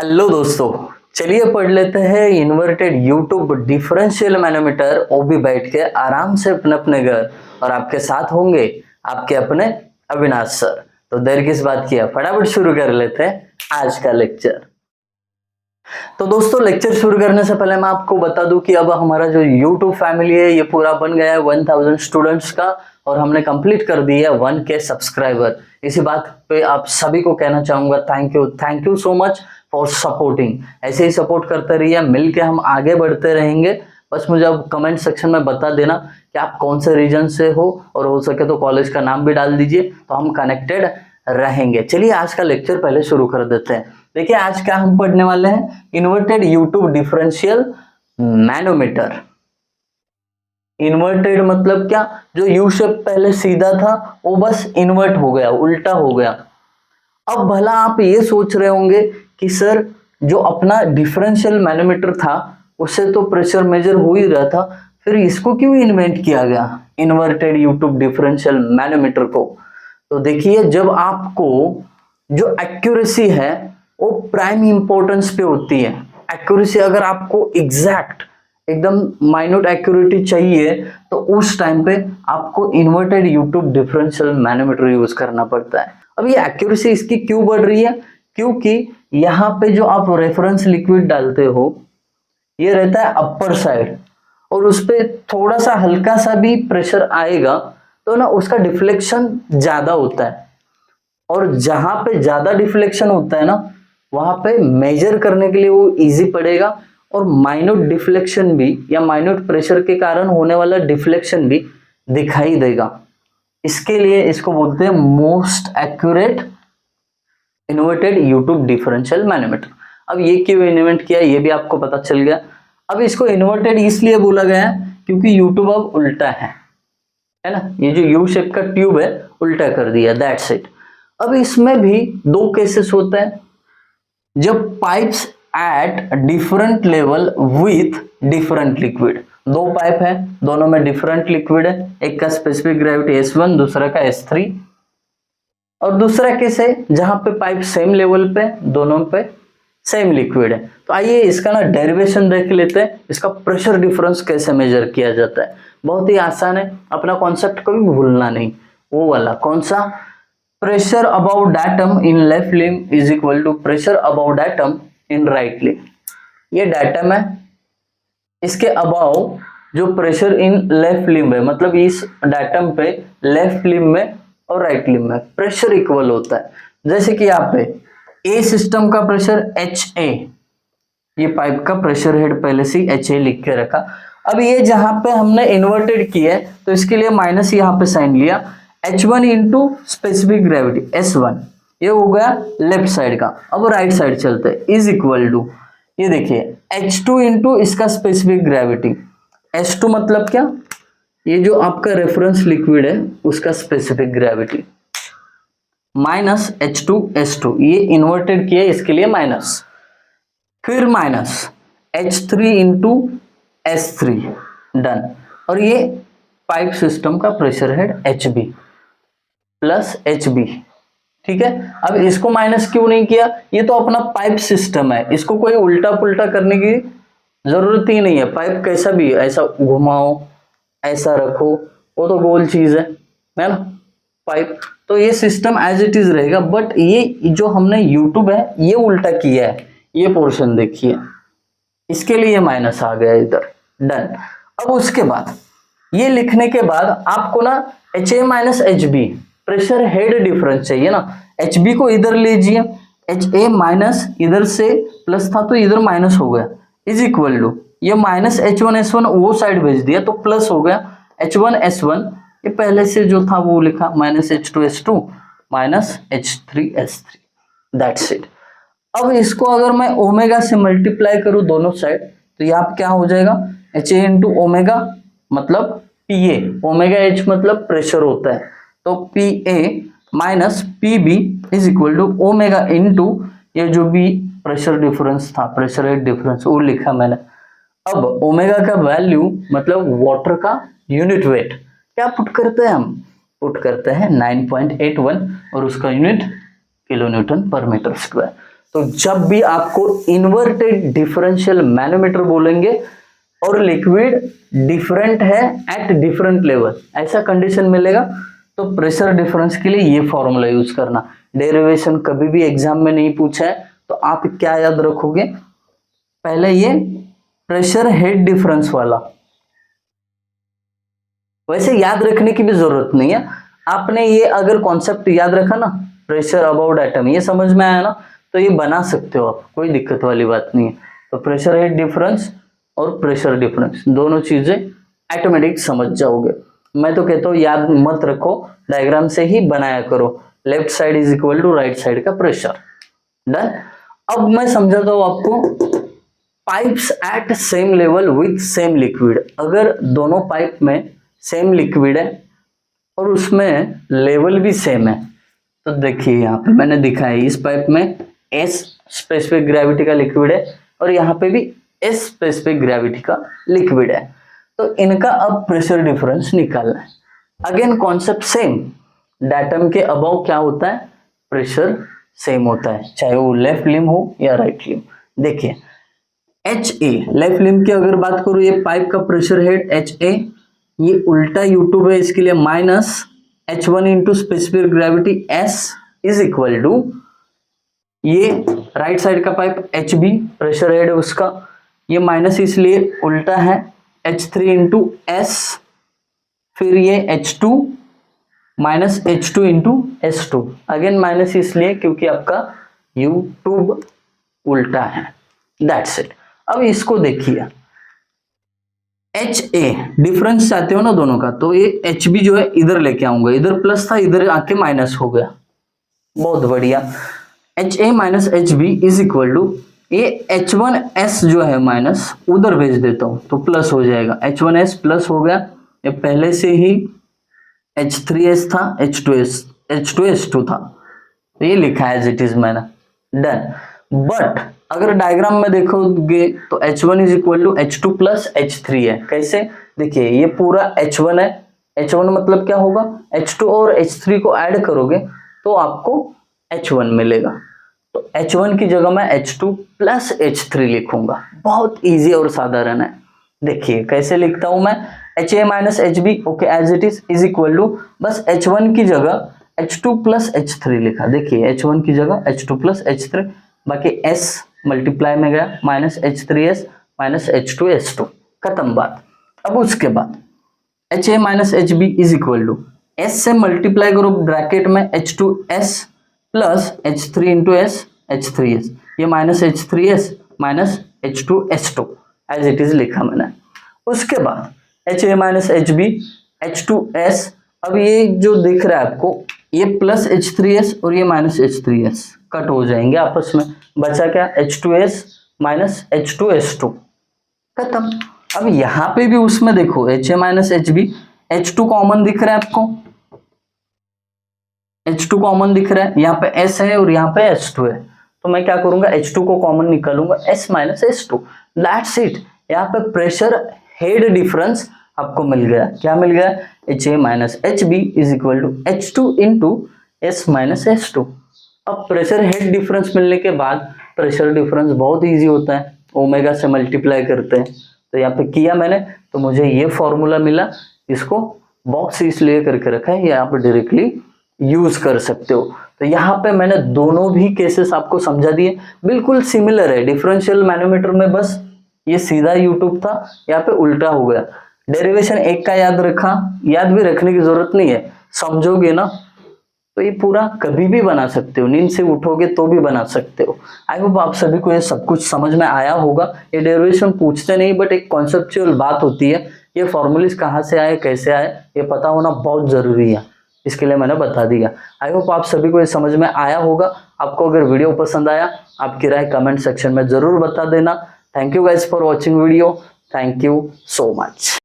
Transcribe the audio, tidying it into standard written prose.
Hello दोस्तों, चलिए पढ़ लेते हैं इन्वर्टेड यूट्यूब डिफरेंशियल मैनोमीटर। वो भी बैठ के आराम से अपने अपने घर, और आपके साथ होंगे आपके अपने अविनाश सर। तो देर किस बात की है, फटाफट शुरू कर लेते हैं आज का लेक्चर। तो दोस्तों, लेक्चर शुरू करने से पहले मैं आपको बता दूं कि अब हमारा जो YouTube फैमिली है ये पूरा बन गया है 1000 स्टूडेंट्स का, और हमने कंप्लीट कर दिया है 1K सब्सक्राइबर। इसी बात पे आप सभी को कहना चाहूंगा thank you so much for supporting. ऐसे ही सपोर्ट करते रहिए, मिलके हम आगे बढ़ते रहेंगे। बस मुझे अब कमेंट सेक्शन में बता देना कि आप कौन से रीजन से हो, और हो सके तो कॉलेज का नाम भी डाल दीजिए, तो हम कनेक्टेड रहेंगे। चलिए आज का लेक्चर पहले शुरू कर देते हैं। देखिए आज क्या हम पढ़ने वाले हैं, inverted YouTube differential manometer. Inverted मतलब क्या, जो यू शेप पहले सीधा था वो बस इन्वर्ट हो गया, उल्टा हो गया। अब भला आप ये सोच रहे होंगे कि सर जो अपना डिफरेंशियल मैनोमीटर था उससे तो प्रेशर मेजर हो ही रहा था, फिर इसको क्यों इन्वेंट किया गया इन्वर्टेड यूट्यूब डिफरेंशियल मैनोमीटर को। तो देखिए, जब आपको जो एक्यूरेसी है वो प्राइम इंपॉर्टेंस पे होती है। एक्यूरेसी अगर आपको एग्जैक्ट एकदम माइन्यूट एक्यूरेटी चाहिए तो उस टाइम पे आपको inverted YouTube differential manometer use करना पड़ता है। अब ये एक्यूरेसी इसकी क्यों बढ़ रही है, क्योंकि यहाँ पे जो आप रेफरेंस लिक्विड डालते हो ये रहता है अपर साइड, और उस पर थोड़ा सा हल्का सा भी प्रेशर आएगा तो ना उसका डिफ्लेक्शन ज्यादा होता है, और जहां पे ज्यादा डिफ्लेक्शन होता है ना वहां पे मेजर करने के लिए वो इजी पड़ेगा, और माइन्यूट डिफ्लेक्शन भी या माइन्यूट प्रेशर के कारण होने वाला डिफ्लेक्शन भी दिखाई देगा। इसके लिए इसको बोलते हैं most accurate inverted YouTube differential manometer. अब ये क्यों इन्वेंट किया ये भी आपको पता चल गया। अब इसको इन्वर्टेड इसलिए बोला गया है क्योंकि यूट्यूब अब उल्टा है ना, ये जो यू शेप का ट्यूब है उल्टा कर दिया, दैट्स इट। अब इसमें भी दो केसेस होते हैं, जब pipes at different level with different liquid. दो पाइप है, दोनों में डिफरेंट लिक्विड है, एक का स्पेसिफिक ग्रेविटी S1 दूसरा का S3, और दूसरा केस है जहां पे पाइप सेम लेवल पे, दोनों पे सेम लिक्विड है। तो आइए इसका ना डेरिवेशन देख लेते हैं, इसका प्रेशर डिफरेंस कैसे मेजर किया जाता है। बहुत ही आसान है, अपना कॉन्सेप्ट कभी भूलना नहीं, वो वाला कौन सा, pressure about datum in left limb is equal to pressure about datum in right limb. ये डाटम है, इसके अबाव जो प्रेशर इन लेफ्ट लिम है, मतलब इस डाटम पे लेफ्ट लिम में और राइट लिम में प्रेशर इक्वल होता है। जैसे कि यहाँ पे ए सिस्टम का प्रेशर HA, ये पाइप का प्रेशर हेड पहले से HA लिख के रखा। अब ये जहां पे हमने इन्वर्टेड किया है तो इसके लिए माइनस यहाँ पे साइन लिया, H1 into specific gravity S1, ये हो गया लेफ्ट साइड का। अब राइट साइड चलते हैं, इज इक्वल टू ये देखिए H2 इंटू इसका स्पेसिफिक ग्रेविटी, S2 मतलब क्या, ये जो आपका रेफरेंस लिक्विड है उसका स्पेसिफिक ग्रेविटी, माइनस H2S2, ये इन्वर्टेड किया इसके लिए माइनस, फिर minus H3 into S3, done. और ये पाइप सिस्टम का pressure head HB plus HB, ठीक है। अब इसको माइनस क्यों नहीं किया, ये तो अपना पाइप सिस्टम है, इसको कोई उल्टा पुल्टा करने की जरूरत ही नहीं है। पाइप कैसा भी ऐसा घुमाओ ऐसा रखो, वो तो गोल चीज है ना पाइप, तो ये सिस्टम एज इट इज रहेगा। बट ये जो हमने यूट्यूब है ये उल्टा किया है, ये पोर्शन देखिए, इसके लिए माइनस आ गया इधर, डन। अब उसके बाद ये लिखने के बाद आपको ना HA minus HB pressure head difference चाहिए ना, HB को इधर लीजिए, HA माइनस इधर से प्लस था तो इधर माइनस हो गया, इज इक्वल टू ये माइनस H1 S1 वो साइड भेज दिया तो प्लस हो गया H1 S1, ये पहले से जो था वो लिखा minus H2 S2 minus H3 S3, that's it. अब इसको अगर मैं ओमेगा से मल्टीप्लाई करूं दोनों साइड तो यहाँ क्या हो जाएगा, HA इंटू ओमेगा मतलब PA, ओमेगा H मतलब प्रेशर होता है, तो PA minus PB is equal to omega into ये जो भी प्रेशर डिफरेंस था, प्रेशर हेड डिफरेंस वो लिखा मैंने। अब ओमेगा का वैल्यू मतलब वाटर का यूनिट वेट क्या पुट करते हैं, हम पुट करते हैं 9.81 और उसका यूनिट किलो न्यूटन पर मीटर स्क्वायर। तो जब भी आपको इन्वर्टेड डिफरेंशियल मैनोमीटर बोलेंगे और लिक्विड डिफरेंट है एट डिफरेंट लेवल, ऐसा कंडीशन मिलेगा, तो प्रेशर डिफरेंस के लिए ये फॉर्मूला यूज करना। डेरिवेशन कभी भी एग्जाम में नहीं पूछा है, तो आप क्या याद रखोगे, पहले ये प्रेशर हेड डिफरेंस वाला, वैसे याद रखने की भी जरूरत नहीं है, आपने ये अगर कॉन्सेप्ट याद रखा ना, प्रेशर अबाउट एटम, ये समझ में आया ना, तो ये बना सकते हो आप, कोई दिक्कत वाली बात नहीं है। तो प्रेशर हेड डिफरेंस और प्रेशर डिफरेंस दोनों चीजें ऑटोमेटिक समझ जाओगे। मैं तो कहता हूँ याद मत रखो, डायग्राम से ही बनाया करो, left side is equal to right side का प्रेशर। डन। अब मैं समझाता हूँ आपको pipes at same level with same liquid. अगर दोनों पाइप में सेम लिक्विड है और उसमें लेवल भी सेम है, तो देखिए यहाँ पे मैंने दिखाया, इस पाइप में एस स्पेसिफिक ग्रेविटी का लिक्विड है और यहाँ पे भी एस स्पेसिफिक ग्रेविटी का लिक्विड है, तो इनका अब प्रेशर डिफरेंस निकालना है। अगेन कॉन्सेप्ट सेम, डायटम के अबव क्या होता है, प्रेशर सेम होता है, चाहे वो लेफ्ट लिम हो या राइट लिम। देखिए एच ए, लेफ्ट लिम की अगर बात करूं, ये पाइप का प्रेशर हेड एच ए, ये उल्टा यूट्यूब है, इसके लिए minus H1 into specific gravity S is equal to, ये राइट साइड का pipe H B pressure head है उसका, ये माइनस इसलिए उल्टा है H3 इंटू एस, फिर ये H2 minus H2 into S2, again minus इसलिए क्योंकि आपका यूट्यूब उल्टा है। That's it. अब इसको देखिए, एच ए डिफरेंस चाहते हो ना दोनों का, तो ये एच बी जो है इधर लेके आऊंगा, इधर प्लस था इधर आके माइनस हो गया, बहुत बढ़िया। H A minus H B is equal to, ये एच वन एस जो है माइनस उधर भेज देता हूं तो प्लस हो जाएगा, एच वन एस प्लस हो गया, ये पहले से ही एच थ्री एस था, एच टू एस टू था, तो ये लिखा है एज इट इज मैंने। डन। बट अगर डायग्राम में देखोगे तो H1 is equal to H2 plus H3 है। कैसे, देखिए ये पूरा H1 है, H1 मतलब क्या होगा, H2 और H3 को ऐड करोगे तो आपको H1 मिलेगा, तो H1 की जगह मैं H2 प्लस H3 लिखूंगा, बहुत इजी और साधारण है। देखिए कैसे लिखता हूं मैं, HA minus HB okay as it is equal to, बस H1 की जगह H2 प्लस H3 लिखा, देखिए H1 की जगह H2 प्लस H3, बाकी S मल्टीप्लाई में गया, माइनस H3S माइनस H2S2, खत्म बात। अब उसके बाद HA minus HB is equal to, S से मल्टीप्लाई करो ब्रैकेट में H2S plus H3 into S H3S, ये minus H3S minus H2S2 as it is लिखा मैंने। उसके बाद HA माइनस HB H2S, अब ये जो दिख रहा है आपको, ये प्लस H3S और ये माइनस H3S कट हो जाएंगे आपस में, बचा क्या H2S माइनस H2S2, खत्म। अब यहां पे भी उसमें देखो HA minus HB, H2 common दिख रहा है आपको, H2 कॉमन दिख रहा है, यहाँ पे S है और यहाँ पे H2 है, तो मैं क्या करूंगा H2 को कॉमन निकालूंगा, S minus S2, that's it. यहाँ पे प्रेशर हेड डिफरेंस आपको मिल गया, क्या मिल गया, HA minus HB is equal to H2 into S minus S2। अब प्रेशर हेड डिफरेंस मिलने के बाद प्रेशर डिफरेंस बहुत इजी होता है, ओमेगा से मल्टीप्लाई करते हैं, तो यहाँ पे किया मैंने, तो मुझे ये फॉर्मूला मिला, इसको बॉक्स इसलिए करके रखा है, ये आप डायरेक्टली यूज कर सकते हो। तो यहाँ पे मैंने दोनों भी केसेस आपको समझा दिए, बिल्कुल सिमिलर है। डिफरेंशियल मैनोमीटर में बस ये सीधा यूट्यूब था, यहाँ पे उल्टा हो गया। डेरिवेशन एक का याद रखा, याद भी रखने की जरूरत नहीं है, समझोगे ना तो ये पूरा कभी भी बना सकते हो, नींद से उठोगे तो भी बना सकते हो। आई होप आप सभी को ये सब कुछ समझ में आया होगा। ये डेरिवेशन पूछते नहीं, बट एक कॉन्सेप्चुअल बात होती है, ये फॉर्मूलेज कहाँ से आए कैसे आए ये पता होना बहुत जरूरी है, इसके लिए मैंने बता दिया। आई होप आप सभी को ये समझ में आया होगा। आपको अगर वीडियो पसंद आया, आपकी राय कमेंट सेक्शन में जरूर बता देना। Thank you guys for watching video, thank you so much.